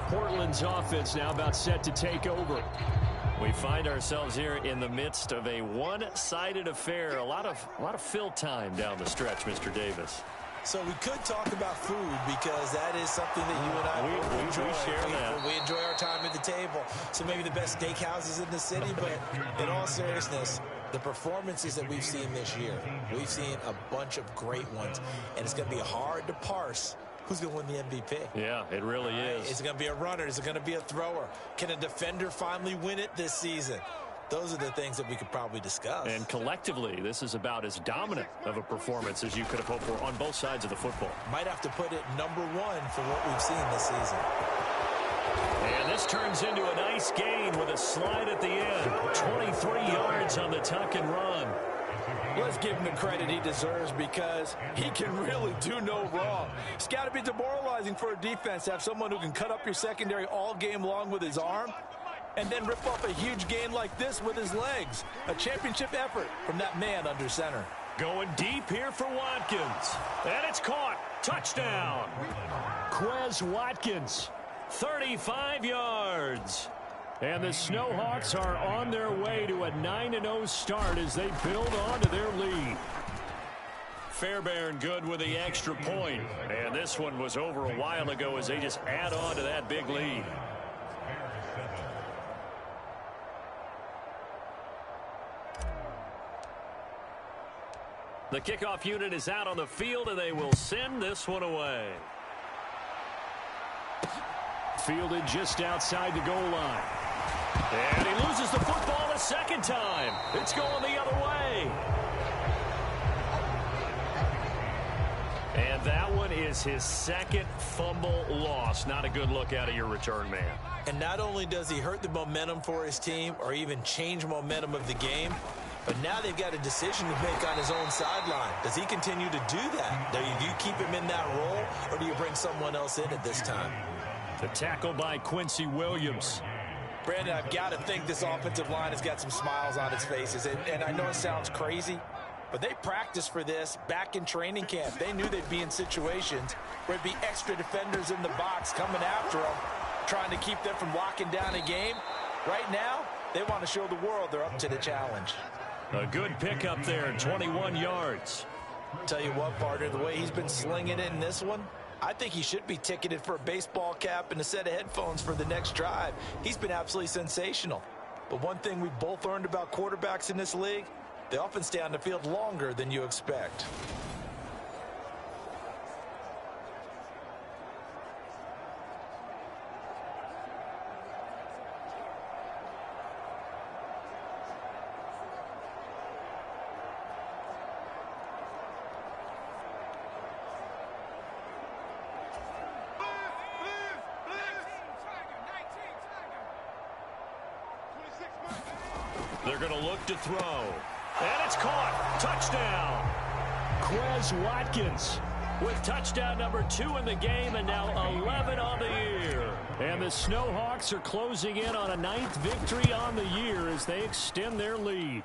Portland's offense now about set to take over. We find ourselves here in the midst of a one-sided affair. A lot of fill time down the stretch, Mr. Davis. So we could talk about food because that is something that you and I enjoy. We share that. We enjoy our time at the table. So maybe the best steakhouses in the city, but in all seriousness, the performances that we've seen this year, we've seen a bunch of great ones, and it's going to be hard to parse who's going to win the MVP. Yeah, it really is. Is it going to be a runner? Is it going to be a thrower? Can a defender finally win it this season? Those are the things that we could probably discuss. And collectively, this is about as dominant of a performance as you could have hoped for on both sides of the football. Might have to put it #1 for what we've seen this season. And this turns into a nice gain with a slide at the end. 23 yards on the tuck and run. Let's give him the credit he deserves because he can really do no wrong. It's got to be demoralizing for a defense to have someone who can cut up your secondary all game long with his arm and then rip off a huge gain like this with his legs. A championship effort from that man under center. Going deep here for Watkins. And it's caught. Touchdown. Quez Watkins. 35 yards. And the Snowhawks are on their way to a 9-0 start as they build on to their lead. Fairbairn good with the extra point. And this one was over a while ago as they just add on to that big lead. The kickoff unit is out on the field, and they will send this one away. Fielded just outside the goal line. And he loses the football a second time. It's going the other way. And that one is his second fumble loss. Not a good look out of your return man. And not only does he hurt the momentum for his team or even change momentum of the game, but now they've got a decision to make on his own sideline. Does he continue to do that? Do you keep him in that role, or do you bring someone else in at this time? The tackle by Quincy Williams. Brandon, I've got to think this offensive line has got some smiles on its faces. And I know it sounds crazy, but they practiced for this back in training camp. They knew they'd be in situations where it'd be extra defenders in the box coming after them, trying to keep them from locking down a game. Right now, they want to show the world they're up to the challenge. A good pickup there, 21 yards. Tell you what, partner, the way he's been slinging it in this one, I think he should be ticketed for a baseball cap and a set of headphones for the next drive. He's been absolutely sensational. But one thing we both learned about quarterbacks in this league, they often stay on the field longer than you expect. They're going to look to throw. And it's caught. Touchdown. Quez Watkins with touchdown number 2 in the game and now 11 on the year. And the Snowhawks are closing in on a 9th victory on the year as they extend their lead.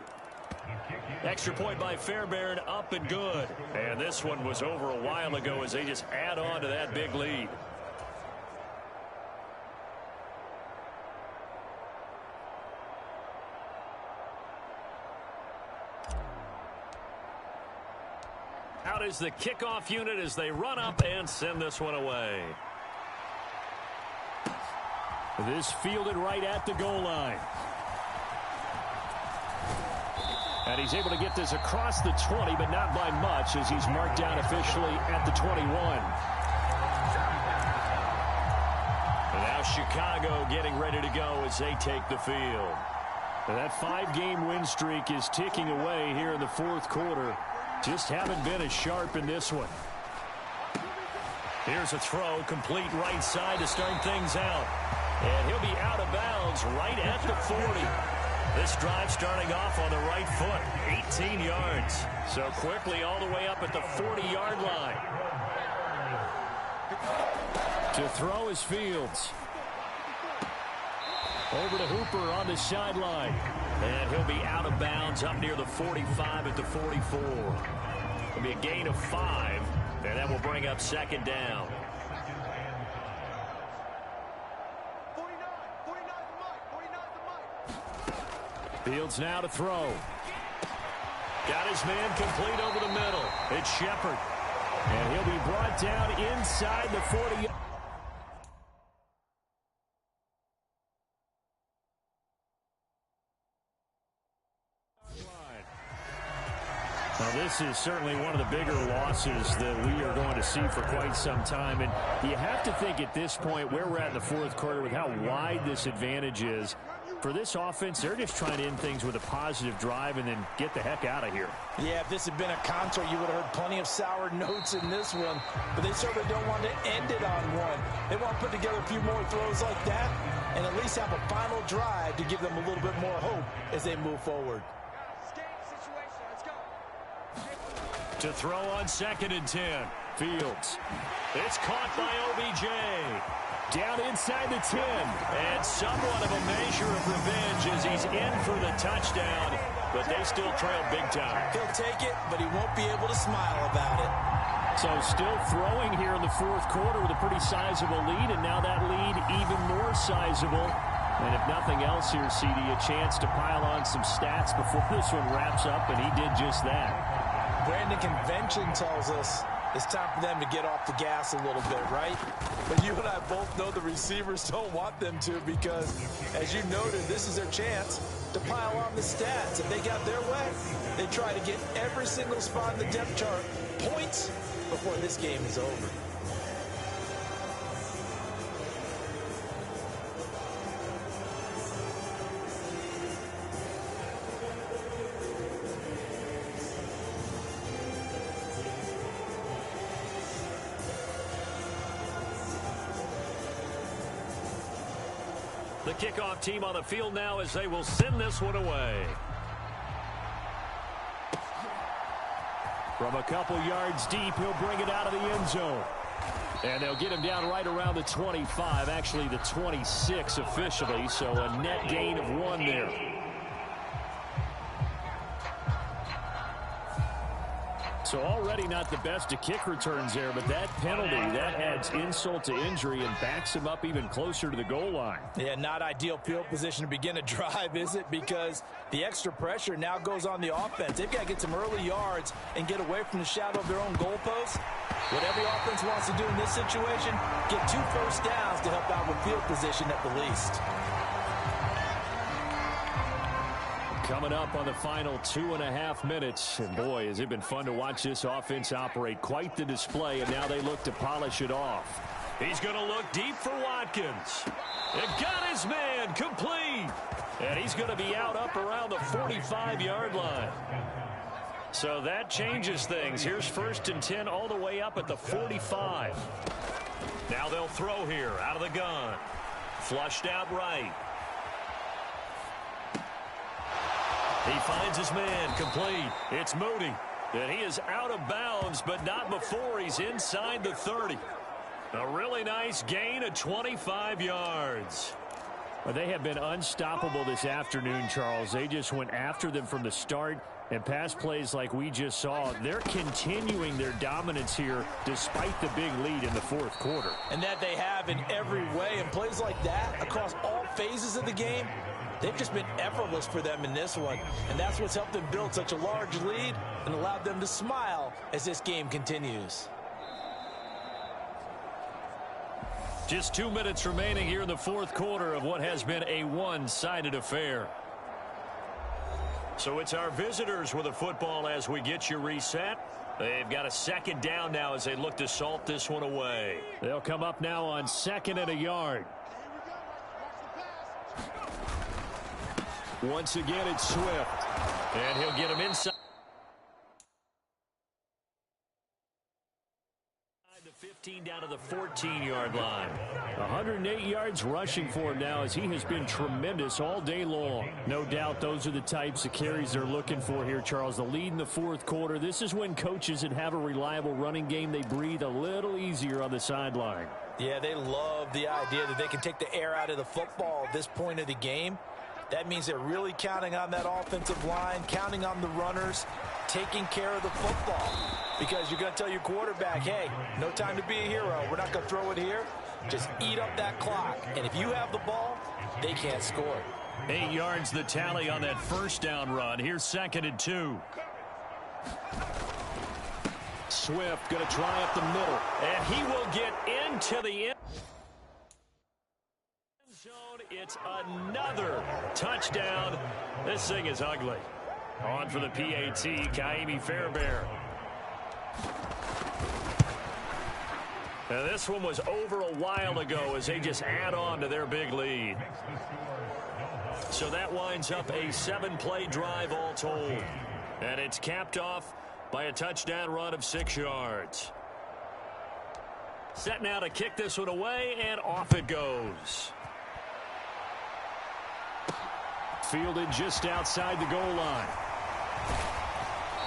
Extra point by Fairbairn, up and good. And this one was over a while ago as they just add on to that big lead. Out is the kickoff unit as they run up and send this one away. This fielded right at the goal line. And he's able to get this across the 20, but not by much, as he's marked down officially at the 21. And now Chicago getting ready to go as they take the field. And that 5-game win streak is ticking away here in the fourth quarter. Just haven't been as sharp in this one. Here's a throw, complete right side to start things out. And he'll be out of bounds right at the 40. This drive starting off on the right foot, 18 yards. So quickly all the way up at the 40-yard line. To throw is Fields. Over to Hooper on the sideline. And he'll be out of bounds up near the 45 at the 44. It'll be a gain of 5, and that will bring up second down. 49 the mic. Fields now to throw. Got his man complete over the middle. It's Shepard. And he'll be brought down inside the 40. Now, this is certainly one of the bigger losses that we are going to see for quite some time. And you have to think at this point where we're at in the fourth quarter with how wide this advantage is. For this offense, they're just trying to end things with a positive drive and then get the heck out of here. Yeah, if this had been a concert, you would have heard plenty of sour notes in this one. But they certainly don't want to end it on one. They want to put together a few more throws like that and at least have a final drive to give them a little bit more hope as they move forward. To throw on 2nd and 10. Fields. It's caught by OBJ. Down inside the 10. And somewhat of a measure of revenge as he's in for the touchdown. But they still trail big time. He'll take it, but he won't be able to smile about it. So still throwing here in the fourth quarter with a pretty sizable lead. And now that lead even more sizable. And if nothing else here, CD, a chance to pile on some stats before this one wraps up. And he did just that. Brandon, convention tells us it's time for them to get off the gas a little bit, right? But you and I both know the receivers don't want them to because, as you noted, this is their chance to pile on the stats. If they got their way, they try to get every single spot in the depth chart points before this game is over. The kickoff team on the field now as they will send this one away. From a couple yards deep, he'll bring it out of the end zone. And they'll get him down right around the 25, actually the 26 officially, so a net gain of 1 there. So already not the best of kick returns there, but that penalty, that adds insult to injury and backs him up even closer to the goal line. Yeah, not ideal field position to begin a drive, is it? Because the extra pressure now goes on the offense. They've got to get some early yards and get away from the shadow of their own goalposts. What every offense wants to do in this situation, get 2 first downs to help out with field position at the least. Coming up on the final 2.5 minutes. And boy, has it been fun to watch this offense operate. Quite the display, and now they look to polish it off. He's going to look deep for Watkins. And got his man complete. And he's going to be out up around the 45-yard line. So that changes things. Here's 1st and 10 all the way up at the 45. Now they'll throw here out of the gun. Flushed out right. He finds his man complete. It's Moody. And he is out of bounds, but not before he's inside the 30. A really nice gain of 25 yards. Well, they have been unstoppable this afternoon, Charles. They just went after them from the start. And pass plays like we just saw, they're continuing their dominance here despite the big lead in the fourth quarter. And that they have in every way. And plays like that across all phases of the game, they've just been effortless for them in this one. And that's what's helped them build such a large lead and allowed them to smile as this game continues. Just 2 minutes remaining here in the fourth quarter of what has been a one-sided affair. So it's our visitors with the football as we get you reset. They've got a second down now as they look to salt this one away. They'll come up now on 2nd and a yard. Once again, it's Swift. And he'll get him inside the 15 down to the 14-yard line. 108 yards rushing for him now as he has been tremendous all day long. No doubt those are the types of carries they're looking for here, Charles. The lead in the fourth quarter. This is when coaches that have a reliable running game, they breathe a little easier on the sideline. Yeah, they love the idea that they can take the air out of the football at this point of the game. That means they're really counting on that offensive line, counting on the runners, taking care of the football. Because you're going to tell your quarterback, hey, no time to be a hero. We're not going to throw it here. Just eat up that clock. And if you have the ball, they can't score. 8 yards the tally on that first down run. Here's 2nd and 2. Swift going to try up the middle. And he will get into the end zone. It's another touchdown. This thing is ugly. On for the PAT, Kaimi Fairbairn. Now this one was over a while ago as they just add on to their big lead. So that winds up a 7-play drive all told. And it's capped off by a touchdown run of 6 yards. Set now to kick this one away, and off it goes. Fielded just outside the goal line.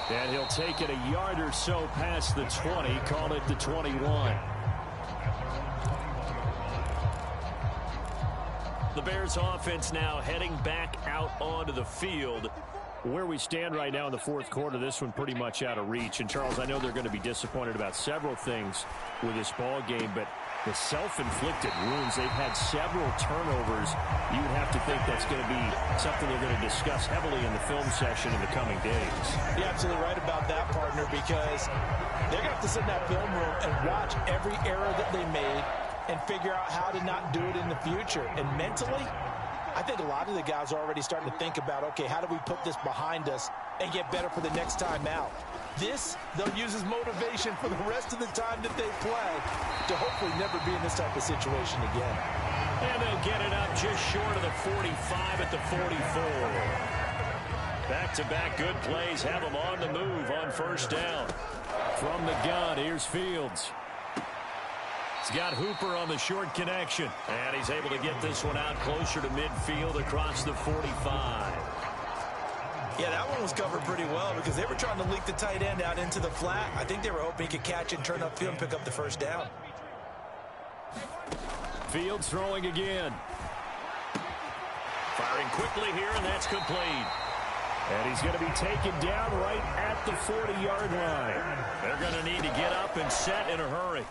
And he'll take it a yard or so past the 20, call it the 21. The Bears offense now heading back out onto the field. Where we stand right now in the fourth quarter, this one pretty much out of reach. And, Charles, I know they're going to be disappointed about several things with this ball game, but the self-inflicted wounds, they've had several turnovers. You would have to think that's going to be something they're going to discuss heavily in the film session in the coming days. You're absolutely right about that, partner, because they're going to have to sit in that film room and watch every error that they made and figure out how to not do it in the future. And mentally, I think a lot of the guys are already starting to think about, okay, how do we put this behind us and get better for the next time out? This, they'll use as motivation for the rest of the time that they play to hopefully never be in this type of situation again. And they'll get it up just short of the 45 at the 44. Back-to-back good plays have them on the move on first down. From the gun, here's Fields. He's got Hooper on the short connection. And he's able to get this one out closer to midfield across the 45. Yeah, that one was covered pretty well because they were trying to leak the tight end out into the flat. I think they were hoping he could catch it, turn upfield, and pick up the first down. Fields throwing again. Firing quickly here, and that's complete. And he's going to be taken down right at the 40-yard line. They're going to need to get up and set in a hurry.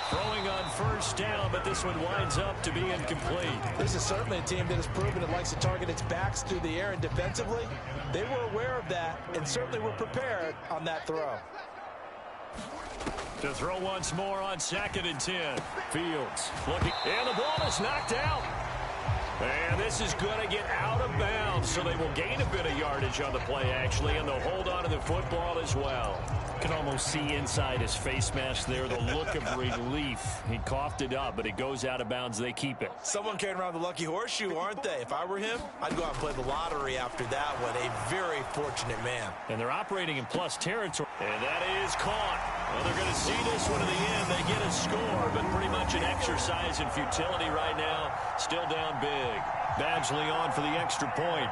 Throwing on first down, but this one winds up to be incomplete. This is certainly a team that has proven it likes to target its backs through the air, and defensively, they were aware of that and certainly were prepared on that throw. To throw once more on 2nd and 10. Fields looking, and the ball is knocked out. And this is going to get out of bounds, so they will gain a bit of yardage on the play, actually, and they'll hold on to the football as well. You can almost see inside his face mask there the look of relief. He coughed it up, but it goes out of bounds. They keep it. Someone carrying around the lucky horseshoe, aren't they? If I were him, I'd go out and play the lottery after that one. A very fortunate man. And they're operating in plus territory. And that is caught. Well, they're going to see this one to the end. They get a score, but pretty much an exercise in futility right now. Still down big. Badgley on for the extra point.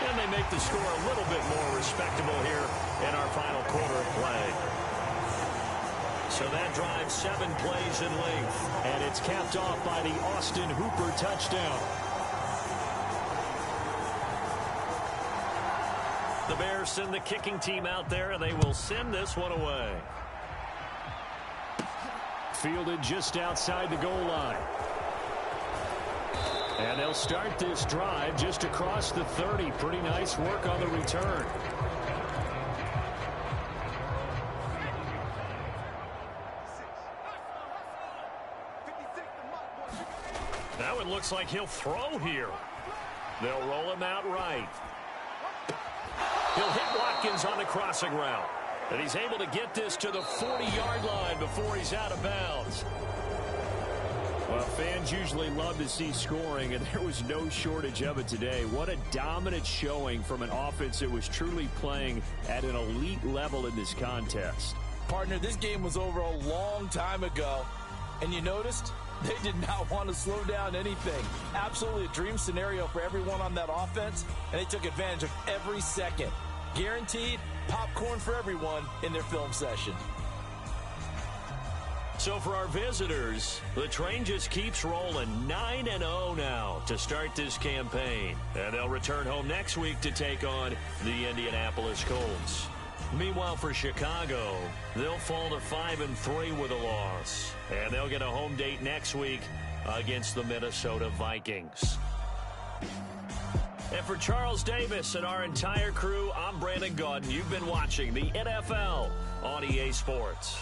And they make the score a little bit more respectable here in our final quarter of play. So that drives 7 plays in length. And it's capped off by the Austin Hooper touchdown. The Bears send the kicking team out there, and they will send this one away. Fielded just outside the goal line. And they'll start this drive just across the 30. Pretty nice work on the return. Now it looks like he'll throw here. They'll roll him out right. He'll hit Watkins on the crossing route. And he's able to get this to the 40-yard line before he's out of bounds. Well, fans usually love to see scoring, and there was no shortage of it today. What a dominant showing from an offense that was truly playing at an elite level in this contest. Partner, this game was over a long time ago, and you noticed they did not want to slow down anything. Absolutely a dream scenario for everyone on that offense, and they took advantage of every second. Guaranteed popcorn for everyone in their film session. So for our visitors, the train just keeps rolling 9-0 now to start this campaign. And they'll return home next week to take on the Indianapolis Colts. Meanwhile, for Chicago, they'll fall to 5-3 with a loss. And they'll get a home date next week against the Minnesota Vikings. And for Charles Davis and our entire crew, I'm Brandon Gaudin. You've been watching the NFL on EA Sports.